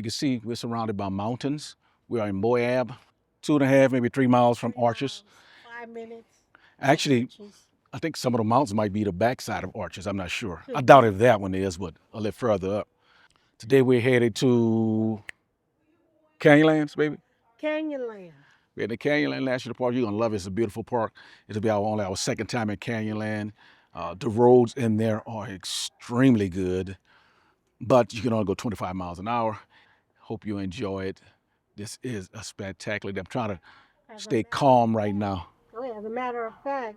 you can see, we're surrounded by mountains. We are in Moab, 2.5, maybe 3 miles from Arches. 5 minutes. Actually, Arches. I think some of the mountains might be the backside of Arches. I'm not sure. I doubt if that one is, but a little further up. Today we're headed to Canyonlands, baby. Canyonlands. We're in the Canyonland National Park. You're gonna love it. It's a beautiful park. It'll be only our second time in Canyonland. The roads in there are extremely good, but you can only go 25 miles an hour. Hope you enjoy it. This is a spectacular. I'm trying to stay calm right now. Oh, as a matter of fact,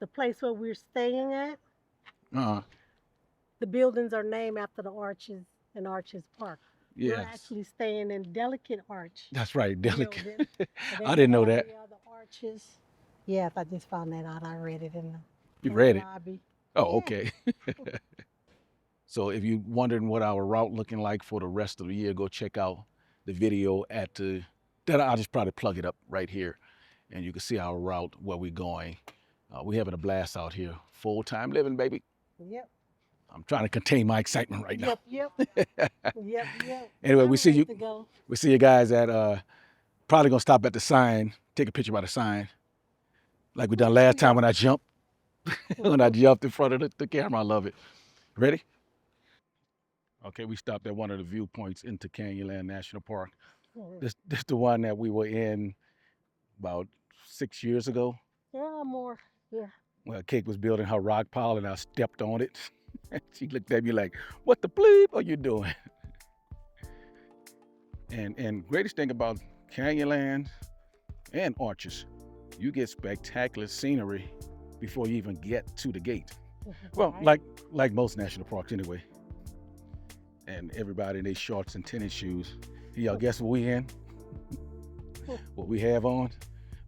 the place where we're staying at, Uh, the buildings are named after the arches in Arches Park. We're yes, actually staying in Delicate Arch that's right. Delicate. building. And then I didn't know all that. the other arches. Yes, I just found that out. I read it in the, You in read the it? lobby. Oh, Yeah. okay. So if you're wondering what our route looking like for the rest of the year, go check out the video at the, that I'll just probably plug it up right here. And you can see our route, where we're going. We're having a blast out here. Full-time living, baby. Yep. I'm trying to contain my excitement right now. Yep. Yep. Anyway, I'm we see ready you. to go. We see you guys at probably gonna stop at the sign, take a picture by the sign, like we done last time when I jumped. When I jumped in front of the camera. I love it. Ready? Okay, we stopped at one of the viewpoints into Canyonland National Park. This the one that we were in about 6 years ago. Yeah, more. Yeah. Well, Kate was building her rock pile and I stepped on it. She looked at me like, "What the bleep are you doing?" And greatest thing about Canyonlands and Arches, you get spectacular scenery before you even get to the gate. Well, Right. like most national parks anyway. And everybody in their shorts and tennis shoes. Y'all guess what we in? What we have on?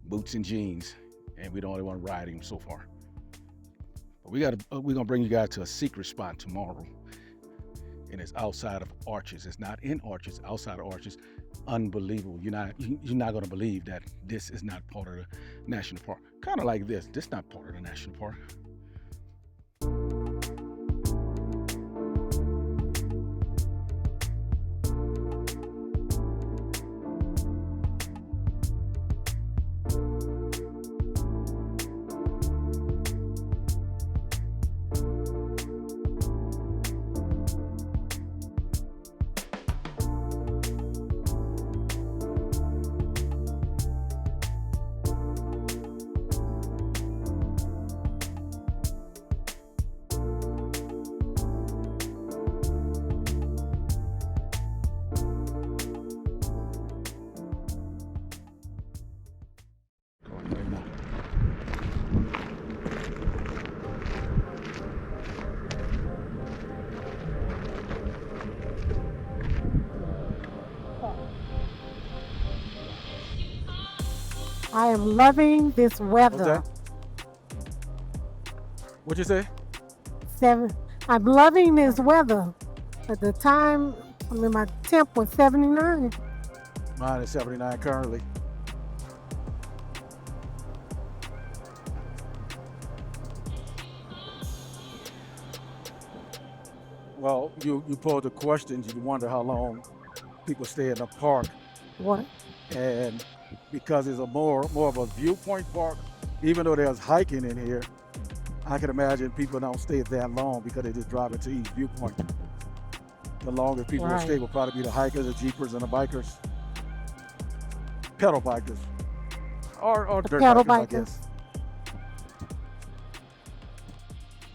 Boots and jeans. And we the only one riding so far. But we're gonna bring you guys to a secret spot tomorrow. And it's outside of Arches. It's not in Arches, outside of Arches. Unbelievable. You're not gonna believe that this is not part of the national park. Kind of like this. This is not part of the national park. I am loving this What's weather. that? What'd you say? I'm loving this weather. At the time, my temp was 79. Mine is 79 currently. Well, you posed the questions. You wonder how long people stay in the park, What? and because it's a more of a viewpoint park, even though there's hiking in here, I can imagine people don't stay that long because they just drive into each viewpoint. The longest people will Right. stay will probably be the hikers, the jeepers, and the bikers, pedal bikers, or dirt pedal bikers, I bikers. guess.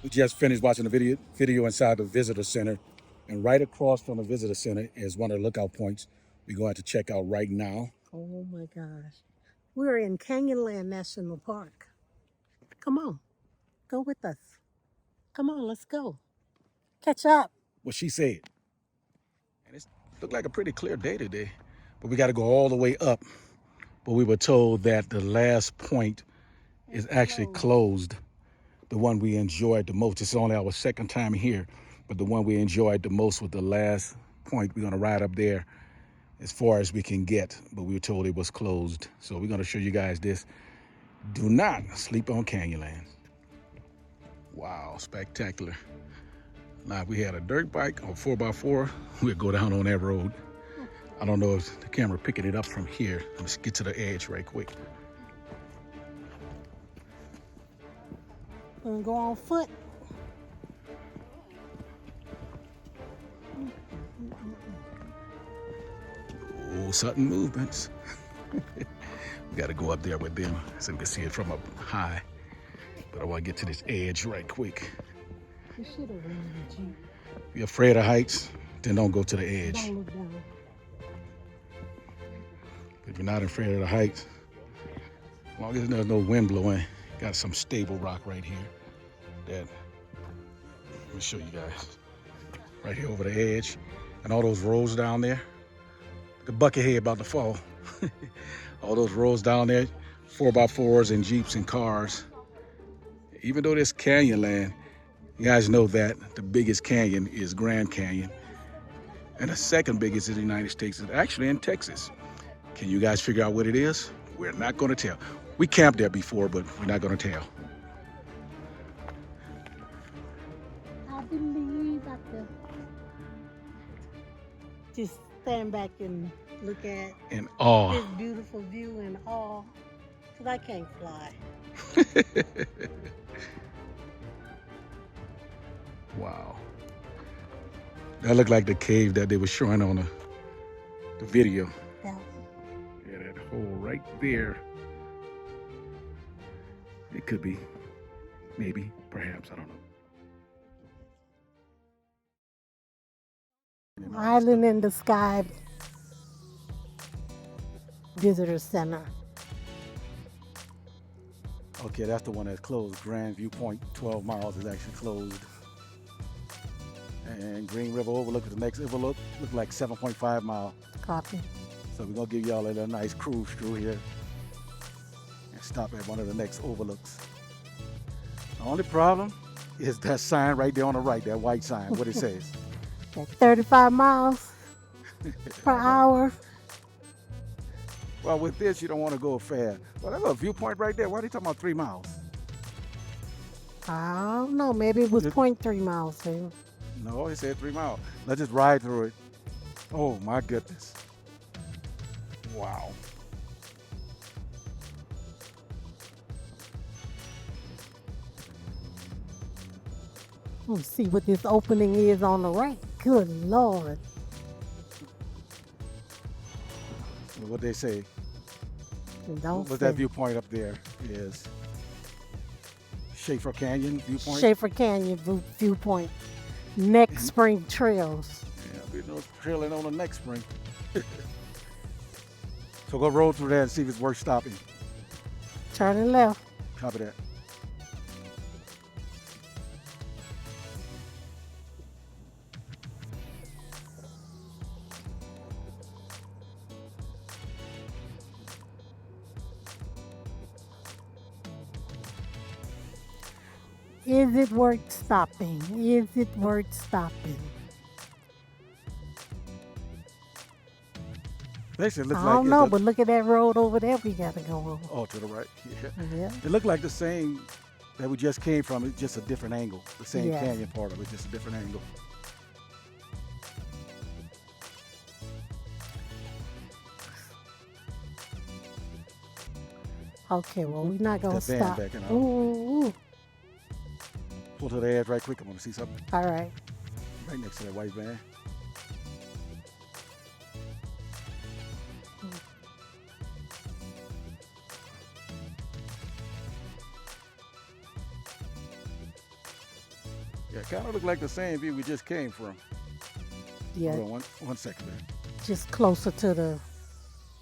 We just finished watching the video inside the visitor center, and right across from the visitor center is one of the lookout points we're going to check out right now. Oh my gosh. We're in Canyonland National Park. Come on. Go with us. Come on, let's go. Catch up. What she said. And it looked like a pretty clear day today, but we got to go all the way up. But we were told that the last point is actually closed. The one we enjoyed the most. It's only our second time here, but the one we enjoyed the most was the last point. We're gonna ride up there as far as we can get, but we were told it was closed. So we're gonna show you guys this. Do not sleep on Canyonlands. Wow, spectacular. Now, if we had a dirt bike or 4x4, we'd go down on that road. I don't know if the camera picking it up from here. Let's get to the edge right quick. Gonna go on foot. Oh, sudden movements. We got to go up there with them so we can see it from up high. But I want to get to this edge right quick. You should have ran the Jeep. If you're afraid of heights, then don't go to the edge. Don't look down. If you're not afraid of the heights, as long as there's no wind blowing, got some stable rock right here. That, let me show you guys. Right here over the edge. And all those roads down there. The bucket head about to fall. All those roads down there, 4x4s and Jeeps and cars. Even though this Canyonland, you guys know that the biggest canyon is Grand Canyon. And the second biggest in the United States is actually in Texas. Can you guys figure out what it is? We're not gonna tell. We camped there before, but we're not gonna tell. I believe I could just stand back and look at In awe. this beautiful view in awe. Because I can't fly. Wow. That looked like the cave that they were showing on the video. Yeah. Yeah, that hole right there. It could be, maybe, perhaps, I don't know. Island in the Sky Visitor Center. Okay, that's the one that's closed. Grand Viewpoint, 12 miles is actually closed. And Green River Overlook is the next overlook. Looks like 7.5 miles. Copy. So we're gonna give y'all a little nice cruise through here and stop at one of the next overlooks. The only problem is that sign right there on the right, that white sign, what it says. At 35 miles per hour. Well, with this, you don't want to go fast. Well, that's a viewpoint right there. Why are they talking about 3 miles? I don't know. Maybe it was 0.3 miles. Too. No, it said 3 miles. Let's just ride through it. Oh, my goodness. Wow. Let's see what this opening is on the right. Good Lord. What they say. Don't What's say. that viewpoint up there is Schaefer Canyon viewpoint. Schaefer Canyon viewpoint. Next Spring Trails. Yeah, we're no trailing on the next spring. So go roll through there and see if it's worth stopping. Turning left. Copy that. Is it worth stopping? Is it worth stopping? Basically, it looks I like don't know, but look at that road over there we got to go over. oh, to the right. Yeah. Yeah. It looked like the same that we just came from. It's just a different angle. The same Yes. canyon part of it, just a different angle. Okay, well, we're not going to That van stop. backing out. Ooh, Pull to the edge right quick. I want to see something all right. right next to that white van. Yeah, kind of look like the same view we just came from. Yeah, Hold on one second there. just closer to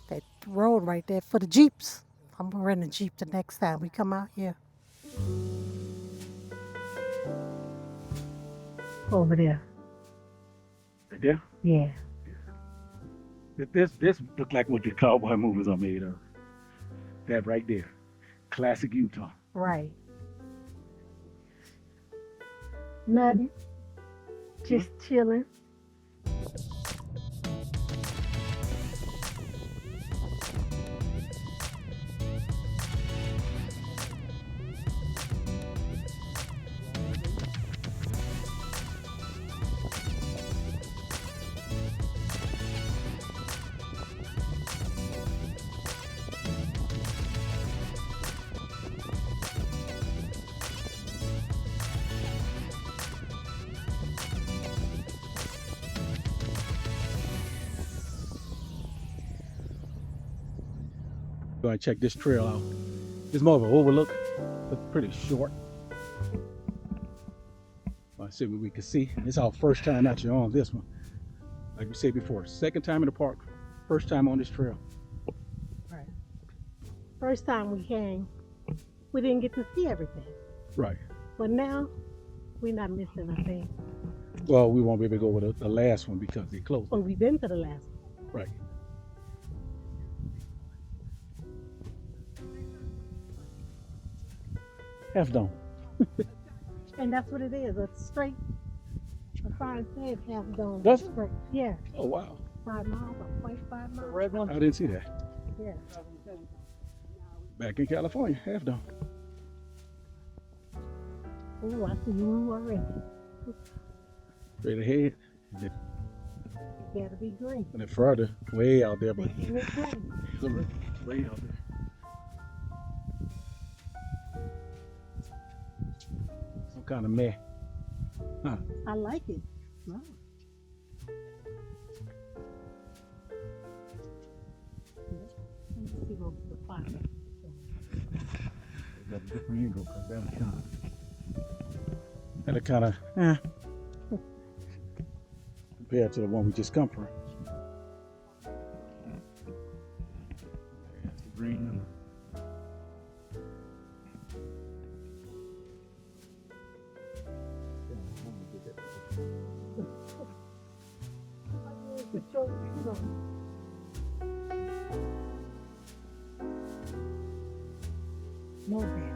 that road right there for the Jeeps. I'm going to rent a Jeep the next time we come out here. Over there. Right there? Yeah. This look like what the cowboy movies are made of. That right there. Classic Utah. Right. Nothing. Just chilling. Go and check this trail out. It's more of an overlook. It's pretty short. Let's see what we can see. It's our first time actually on this one. Like we said before, second time in the park, first time on this trail. Right. First time we came, we didn't get to see everything. Right. But now, we're not missing a thing. Well, we won't be able to go with the last one because they closed. Well, we've been to the last one. Right. Half dome. And that's what it is, a straight, a sign says half dome. Does it? Straight. Yeah, Oh, wow. 5 miles or 0.5 miles. Red one? I didn't see that. Yeah. Back in California, half dome. Oh, I see you already. Straight ahead. It better be green. And then further, way out there, but Making it green. way out there. Some kind of meh. Huh. I like it. Wow. Let me see what the fire. Got a different angle because that kind of compared to the one we just come from. That's the green one. No bad.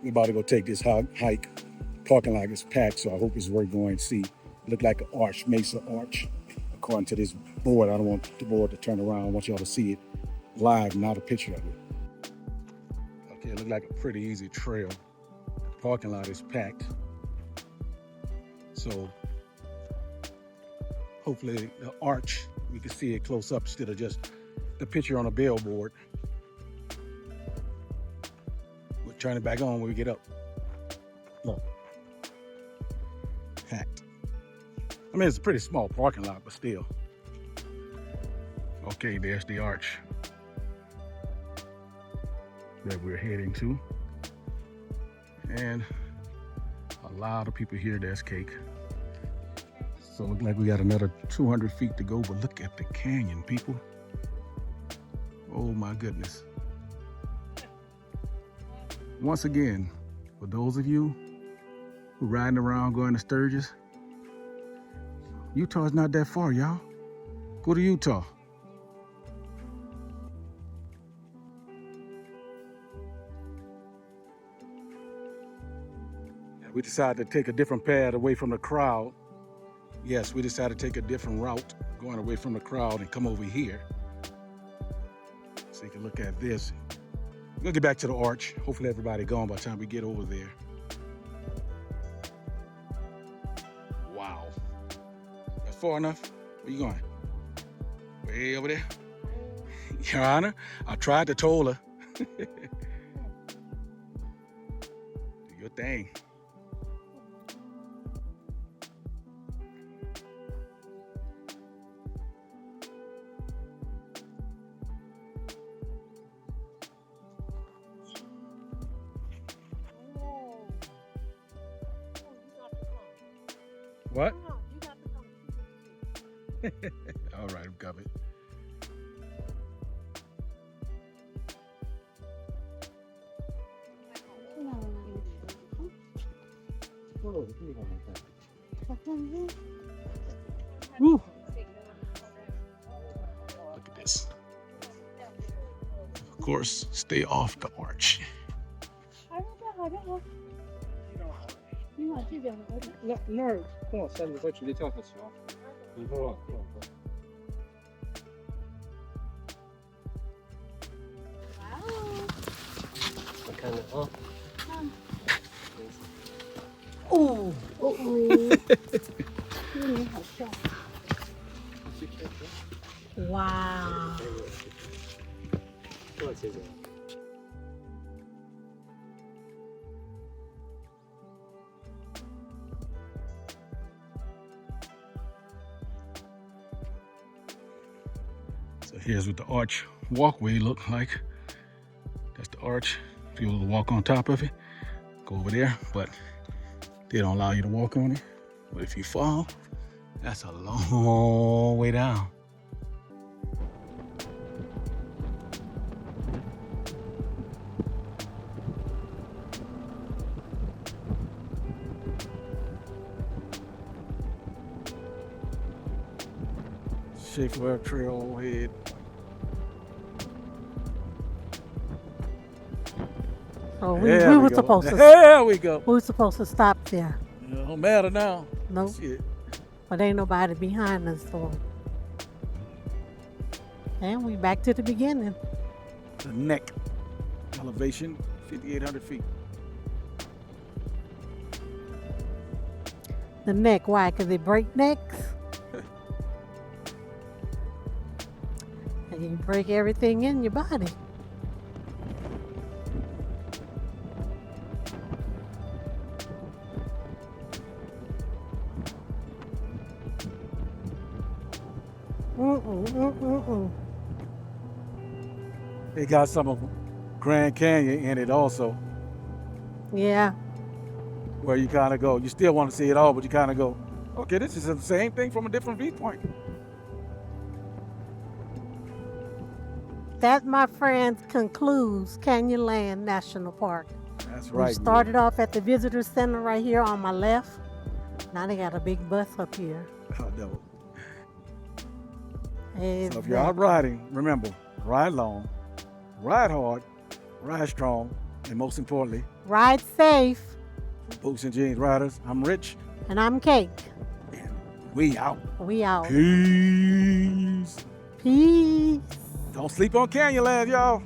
We're about to go take this hike. Parking lot is packed, so I hope it's worth going to see. Look like an arch, Mesa arch. According to this board, I don't want the board to turn around. I want y'all to see it live, not a picture of it. Okay, it looked like a pretty easy trail. Parking lot is packed. So hopefully the arch, we can see it close up instead of just the picture on a billboard. We'll turn it back on when we get up. Look, packed. I mean, it's a pretty small parking lot, but still. Okay, there's the arch that we're heading to. And a lot of people here, there's cake. So it looks like we got another 200 feet to go, but look at the canyon, people. Oh my goodness. Once again, for those of you who riding around going to Sturgis, Utah's not that far, y'all. Go to Utah. We decided to take a different path away from the crowd. Yes, we decided to take a different route, going away from the crowd and come over here. So you can look at this. We're gonna get back to the arch. Hopefully everybody gone by the time we get over there. far enough? Where you going? Way over there? Your Honor, I tried to toll her. Do your thing. What? All right, I'm covered. Woo. Look at this. Of course, stay off the arch. Oh, wow. So here's what the arch walkway look like. That's the arch. If you want to walk on top of it, go over there, but they don't allow you to walk on it. But if you fall, that's a long way down. Schaefer Trailhead. So we There were go. supposed to. There we go. We were supposed to stop there. It don't matter now. Nope. Shit. But ain't nobody behind us, so. And we back to the beginning. The neck elevation, 5,800 feet. The neck, why? Because they break necks. And you break everything in your body. They got some of Grand Canyon in it also, Yeah. where you kind of go. You still want to see it all, but you kind of go, okay, this is the same thing from a different viewpoint. That, my friends, concludes Canyonlands National Park. That's We right. started off at the visitor center right here on my left. Now they got a big bus up here. I know. And So if you're out riding, remember, ride long, ride hard, ride strong, and most importantly, ride safe. Boots and Jeans Riders, I'm Rich, And I'm Kate. and we out. We out. Peace. Peace. Don't sleep on Canyonlands, y'all.